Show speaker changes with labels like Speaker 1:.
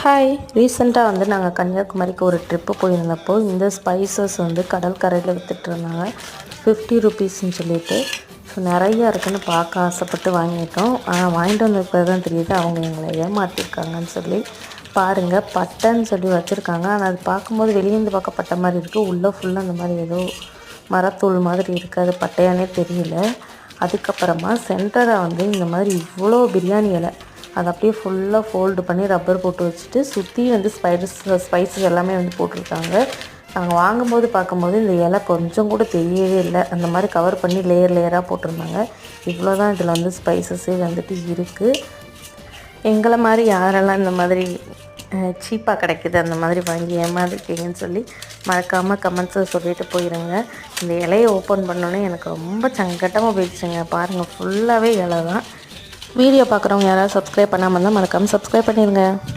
Speaker 1: Hi, ரீசெண்டாக நாங்கள் கன்னியாகுமரிக்கு ஒரு ட்ரிப்பு போயிருந்தப்போ இந்த ஸ்பைசஸ் கடற்கரையில் விற்றுட்ருந்தாங்க. 50 ருபீஸ்ன்னு சொல்லிட்டு. ஸோ நிறையா இருக்குதுன்னு பார்க்க ஆசைப்பட்டு வாங்கிட்டோம். ஆனால் வாங்கிட்டு வந்த பிறகு தான் தெரியுது அவங்க எங்களை ஏமாற்றிருக்காங்கன்னு சொல்லி. பாருங்கள், பட்டைன்னு சொல்லி வச்சுருக்காங்க. ஆனால் அது பார்க்கும்போது வெளியேந்து பார்க்க பட்டை மாதிரி இருக்குது. உள்ளே ஃபுல்லாக அந்த மாதிரி ஏதோ மரத்தூள் மாதிரி இருக்குது. அது பட்டையானே தெரியல. அதுக்கப்புறமா சென்டராக இந்த மாதிரி இவ்வளோ பிரியாணி இலை அதை அப்படியே ஃபுல்லாக ஃபோல்டு பண்ணி ரப்பர் போட்டு வச்சுட்டு சுற்றி ஸ்பைசஸ் எல்லாமே போட்டிருக்காங்க. நாங்கள் வாங்கும்போது பார்க்கும்போது இந்த இலை கொஞ்சம் கூட தெரியவே இல்லை. அந்த மாதிரி கவர் பண்ணி லேயர் லேயராக போட்டிருந்தாங்க. இவ்வளோ தான் இதில் ஸ்பைசஸே இருக்குது. எங்களை மாதிரி யாரெல்லாம் இந்த மாதிரி சீப்பாக கிடைக்குது அந்த மாதிரி வாங்கி ஏமாந்துருக்கீங்கன்னு சொல்லி மறக்காமல் கமெண்ட்ஸில் சொல்லிட்டு போயிடுங்க. இந்த இலையை ஓப்பன் பண்ணோன்னே எனக்கு ரொம்ப சங்கட்டமாக போயிடுச்சுங்க. பாருங்கள், ஃபுல்லாகவே இலை தான். வீடியோ பார்க்குறவங்க யாராவது சப்ஸ்கிரைப் பண்ணாமல் இருந்தால் மறக்காமல் சப்ஸ்கிரைப் பண்ணிடுங்க.